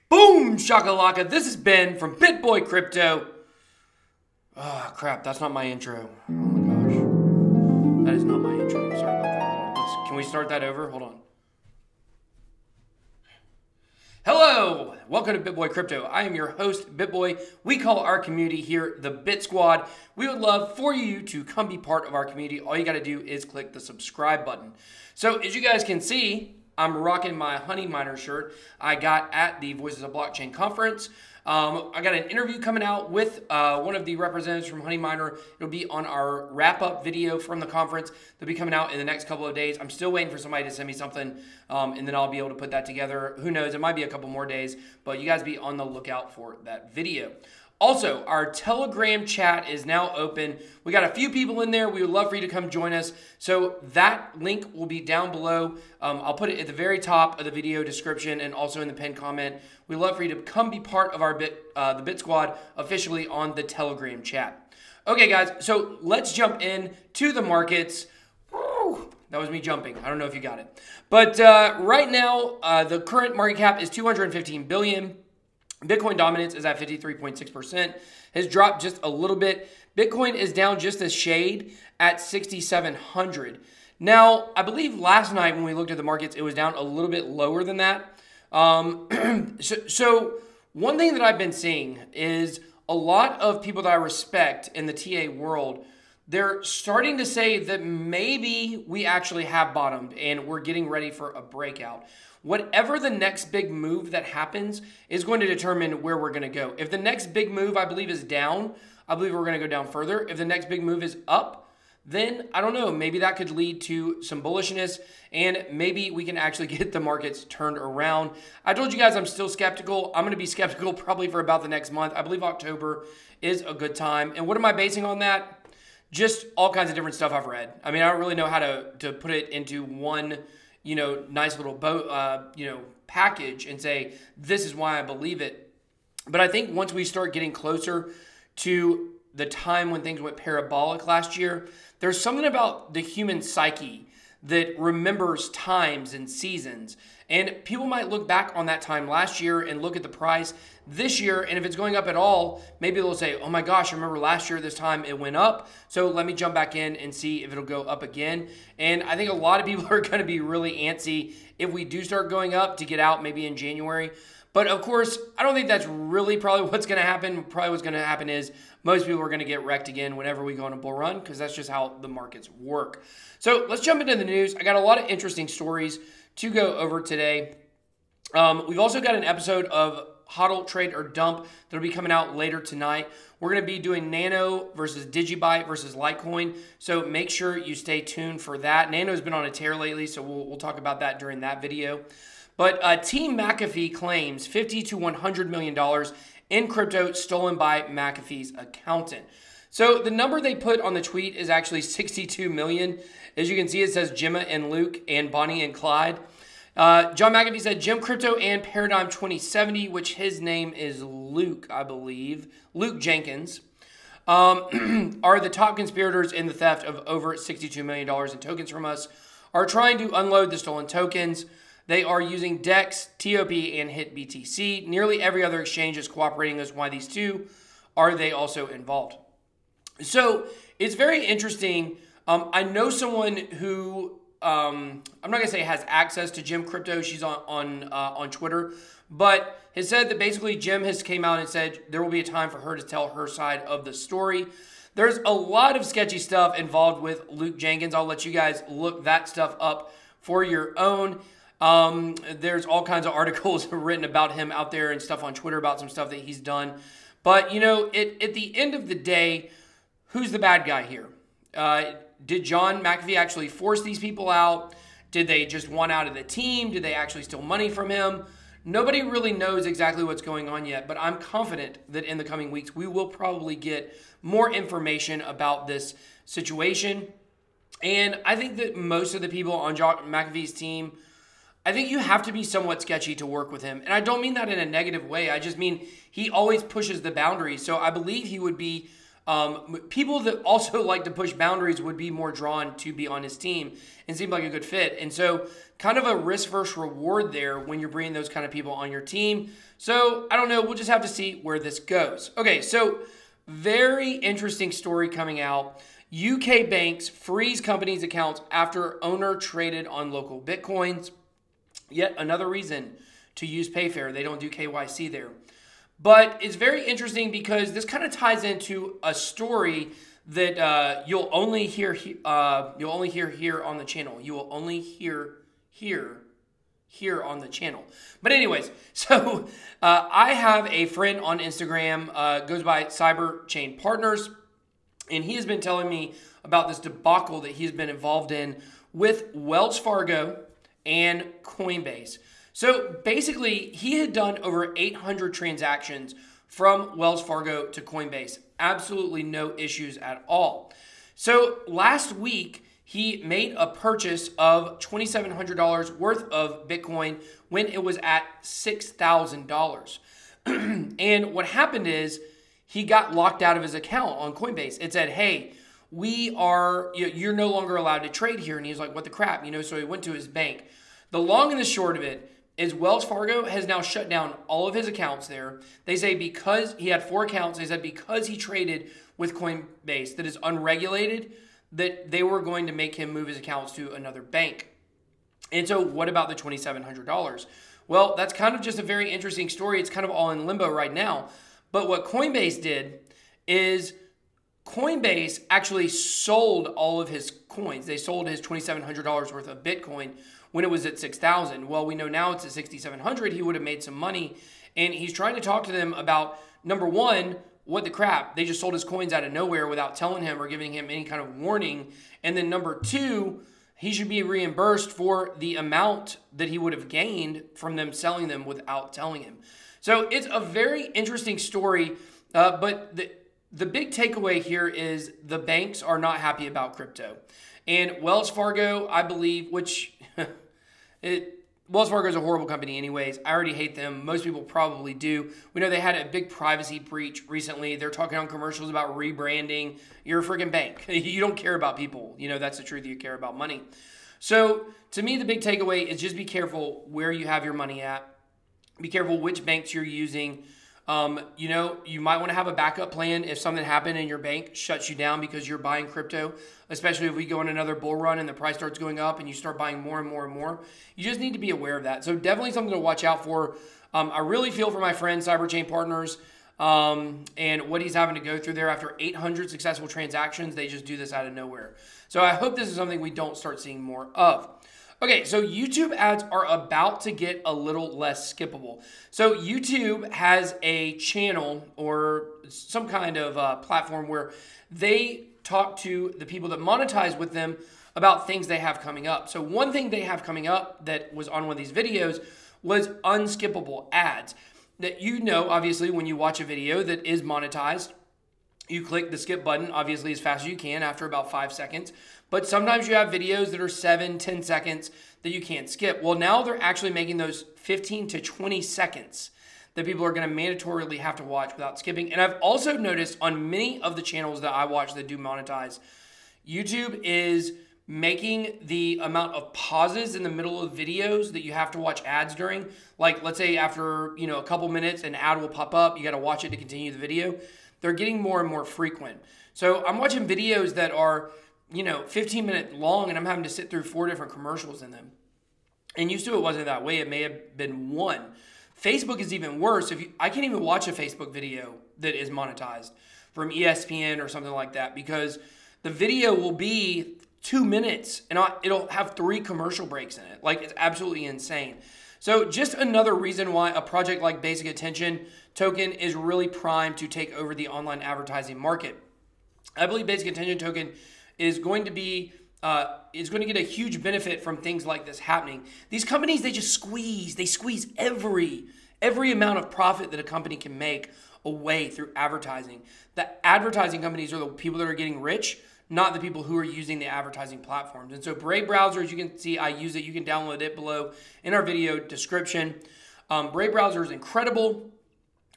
Boom, shakalaka. This is Ben from BitBoy Crypto. Oh, crap. That's not my intro. Oh, my gosh. That is not my intro. Sorry about that. Can we start that over? Hold on. Hello. Welcome to BitBoy Crypto. I am your host, BitBoy. We call our community here the Bit Squad. We would love for you to come be part of our community. All you got to do is click the subscribe button. So as you guys can see, I'm rocking my Honey Miner shirt I got at the Voices of Blockchain conference. I got an interview coming out with one of the representatives from Honey Miner. It'll be on our wrap-up video from the conference. They'll be coming out in the next couple of days. I'm still waiting for somebody to send me something, and then I'll be able to put that together. Who knows? It might be a couple more days, but you guys be on the lookout for that video. Also, our Telegram chat is now open. We got a few people in there. We would love for you to come join us. So that link will be down below. I'll put it at the very top of the video description and also in the pinned comment. We'd love for you to come be part of our the Bit Squad officially on the Telegram chat. Okay, guys, so let's jump in to the markets. Woo! That was me jumping. I don't know if you got it. But right now, the current market cap is $215 billion. Bitcoin dominance is at 53.6%, has dropped just a little bit. Bitcoin is down just a shade at 6,700. Now, I believe last night when we looked at the markets, it was down a little bit lower than that. So one thing that I've been seeing is a lot of people that I respect in the TA world, they're starting to say that maybe we actually have bottomed and we're getting ready for a breakout. Whatever the next big move that happens is going to determine where we're going to go. If the next big move, I believe, is down, I believe we're going to go down further. If the next big move is up, then I don't know, maybe that could lead to some bullishness and maybe we can actually get the markets turned around. I told you guys I'm still skeptical. I'm going to be skeptical probably for about the next month. I believe October is a good time. And what am I basing on that? Just all kinds of different stuff I've read. I mean, I don't really know how to put it into one nice little package and say, this is why I believe it. But I think once we start getting closer to the time when things went parabolic last year, there's something about the human psyche that remembers times and seasons. And people might look back on that time last year and look at the price this year, and if it's going up at all, maybe they'll say, oh my gosh, I remember last year this time it went up, so let me jump back in and see if it'll go up again. And I think a lot of people are going to be really antsy if we do start going up to get out maybe in January. But of course, I don't think that's really probably what's going to happen. Probably what's going to happen is most people are going to get wrecked again whenever we go on a bull run because that's just how the markets work. So let's jump into the news. I got a lot of interesting stories to go over today. We've also got an episode of HODL Trade or Dump that'll be coming out later tonight. We're going to be doing Nano versus Digibyte versus Litecoin, so make sure you stay tuned for that. Nano's been on a tear lately, so we'll talk about that during that video. But Team McAfee claims $50 to $100 million in crypto stolen by McAfee's accountant. So the number they put on the tweet is actually 62 million. As you can see, it says Gemma and Luke and Bonnie and Clyde. John McAfee said Gem Crypto and Paradigm 2070, which his name is Luke, I believe, Luke Jenkins, are the top conspirators in the theft of over $62 million in tokens from us, are trying to unload the stolen tokens. They are using DEX, TOP, and HitBTC. Nearly every other exchange is cooperating as why these two are they also involved. So it's very interesting. I know someone who I'm not gonna say has access to Gem Crypto. She's on Twitter, but has said that basically Gem has came out and said there will be a time for her to tell her side of the story. There's a lot of sketchy stuff involved with Luke Jenkins. I'll let you guys look that stuff up for your own. There's all kinds of articles written about him out there and stuff on Twitter about some stuff that he's done. But you know, at the end of the day, who's the bad guy here? Did John McAfee actually force these people out? Did they just want out of the team? Did they actually steal money from him? Nobody really knows exactly what's going on yet, but I'm confident that in the coming weeks, we will probably get more information about this situation. And I think that most of the people on John McAfee's team, I think you have to be somewhat sketchy to work with him. And I don't mean that in a negative way. I just mean he always pushes the boundaries. So I believe he would be People that also like to push boundaries would be more drawn to be on his team and seem like a good fit. And so kind of a risk versus reward there when you're bringing those kind of people on your team. So I don't know. We'll just have to see where this goes. Okay, so very interesting story coming out. UK banks freeze companies' accounts after owner traded on local Bitcoins. Yet another reason to use Payfair. They don't do KYC there. But it's very interesting because this kind of ties into a story that you'll only hear here on the channel. You will only hear here on the channel. But anyways, so I have a friend on Instagram, goes by Cyberchain Partners, and he has been telling me about this debacle that he's been involved in with Wells Fargo and Coinbase. So basically, he had done over 800 transactions from Wells Fargo to Coinbase. Absolutely no issues at all. So last week, he made a purchase of $2,700 worth of Bitcoin when it was at $6,000. And what happened is he got locked out of his account on Coinbase. It said, hey, you're no longer allowed to trade here. And he was like, what the crap? So he went to his bank. The long and the short of it is Wells Fargo has now shut down all of his accounts there. They say because he had 4 accounts, they said because he traded with Coinbase that is unregulated, that they were going to make him move his accounts to another bank. And so what about the $2,700? Well, that's kind of just a very interesting story. It's kind of all in limbo right now. But what Coinbase did is Coinbase actually sold all of his coins. They sold his $2,700 worth of Bitcoin when it was at 6,000. Well, we know now it's at 6,700. He would have made some money. And he's trying to talk to them about, number one, what the crap? They just sold his coins out of nowhere without telling him or giving him any kind of warning. And then number two, he should be reimbursed for the amount that he would have gained from them selling them without telling him. So it's a very interesting story. But the big takeaway here is the banks are not happy about crypto. And Wells Fargo, I believe, which Wells Fargo is a horrible company anyways. I already hate them. Most people probably do. We know they had a big privacy breach recently. They're talking on commercials about rebranding. You're a freaking bank. You don't care about people. That's the truth. You care about money. So to me, the big takeaway is just be careful where you have your money at. Be careful which banks you're using. You might want to have a backup plan if something happened and your bank shuts you down because you're buying crypto, especially if we go on another bull run and the price starts going up and you start buying more and more and more. You just need to be aware of that. So definitely something to watch out for. I really feel for my friend Cyberchain Partners and what he's having to go through there after 800 successful transactions. They just do this out of nowhere. So I hope this is something we don't start seeing more of. Okay, so YouTube ads are about to get a little less skippable. So YouTube has a channel or some kind of platform where they talk to the people that monetize with them about things they have coming up. So one thing they have coming up that was on one of these videos was unskippable ads. That obviously, when you watch a video that is monetized, you click the skip button, obviously, as fast as you can after about 5 seconds. But sometimes you have videos that are 7, 10 seconds that you can't skip. Well, now they're actually making those 15 to 20 seconds that people are going to mandatorily have to watch without skipping. And I've also noticed on many of the channels that I watch that do monetize, YouTube is making the amount of pauses in the middle of videos that you have to watch ads during. Like, let's say after, a couple minutes, an ad will pop up. You got to watch it to continue the video. They're getting more and more frequent. So I'm watching videos that are 15-minute long, and I'm having to sit through 4 different commercials in them. And used to it wasn't that way. It may have been 1. Facebook is even worse. I can't even watch a Facebook video that is monetized from ESPN or something like that because the video will be 2 minutes and it'll have 3 commercial breaks in it. Like, it's absolutely insane. So just another reason why a project like Basic Attention Token is really primed to take over the online advertising market. I believe Basic Attention Token is going to be get a huge benefit from things like this happening. These companies, they squeeze every amount of profit that a company can make away through advertising. The advertising companies are the people that are getting rich, not the people who are using the advertising platforms. And so Brave Browser, as you can see, I use it. You can download it below in our video description. Brave Browser is incredible.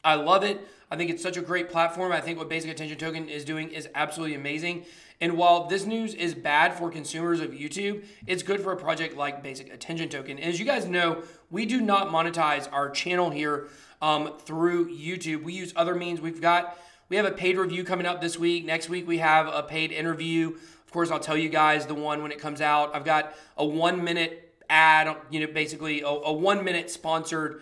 I love it. I think it's such a great platform. I think what Basic Attention Token is doing is absolutely amazing. And while this news is bad for consumers of YouTube, it's good for a project like Basic Attention Token. And as you guys know, we do not monetize our channel here through YouTube. We use other means. We have a paid review coming up this week. Next week, we have a paid interview. Of course, I'll tell you guys the one when it comes out. I've got a 1-minute ad, basically a 1-minute sponsored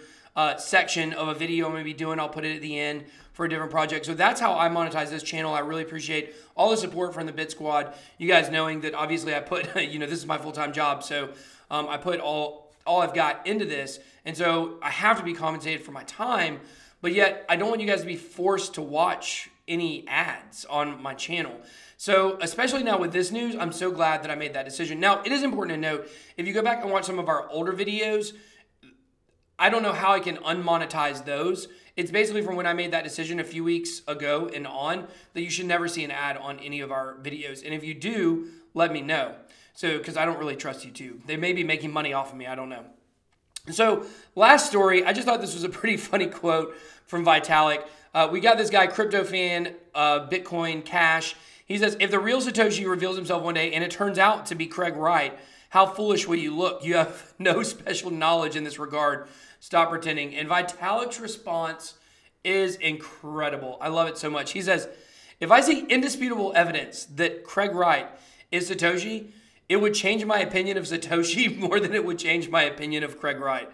section of a video I'm going to be doing. I'll put it at the end for a different project. So that's how I monetize this channel. I really appreciate all the support from the Bit Squad. You guys knowing that obviously I put, this is my full-time job. So I put all I've got into this. And so I have to be compensated for my time, but yet I don't want you guys to be forced to watch any ads on my channel. So especially now with this news, I'm so glad that I made that decision. Now, it is important to note, if you go back and watch some of our older videos, I don't know how I can unmonetize those. It's basically from when I made that decision a few weeks ago and on that you should never see an ad on any of our videos. And if you do, let me know. So, because I don't really trust YouTube. They may be making money off of me. I don't know. So, last story. I just thought this was a pretty funny quote from Vitalik. We got this guy, Crypto Fan, Bitcoin Cash. He says, if the real Satoshi reveals himself one day and it turns out to be Craig Wright, how foolish will you look? You have no special knowledge in this regard. Stop pretending. And Vitalik's response is incredible. I love it so much. He says, if I see indisputable evidence that Craig Wright is Satoshi, it would change my opinion of Satoshi more than it would change my opinion of Craig Wright.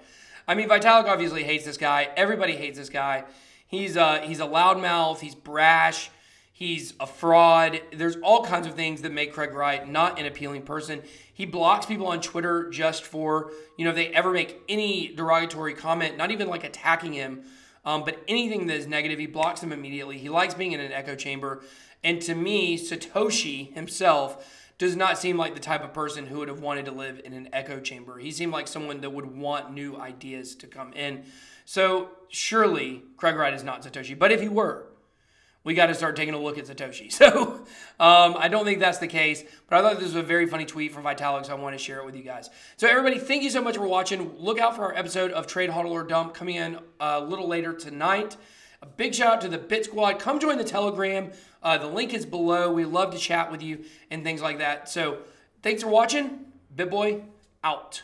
I mean, Vitalik obviously hates this guy. Everybody hates this guy. He's a loudmouth. He's brash. He's a fraud. There's all kinds of things that make Craig Wright not an appealing person. He blocks people on Twitter just for, if they ever make any derogatory comment, not even like attacking him, but anything that is negative, he blocks them immediately. He likes being in an echo chamber. And to me, Satoshi himself does not seem like the type of person who would have wanted to live in an echo chamber. He seemed like someone that would want new ideas to come in. So surely Craig Wright is not Satoshi. But if he were, we got to start taking a look at Satoshi. So I don't think that's the case, but I thought this was a very funny tweet from Vitalik, so I want to share it with you guys. So everybody, thank you so much for watching. Look out for our episode of Trade, Hodl, or Dump coming in a little later tonight. A big shout out to the Bit Squad. Come join the Telegram. The link is below. We love to chat with you and things like that. So thanks for watching. BitBoy out.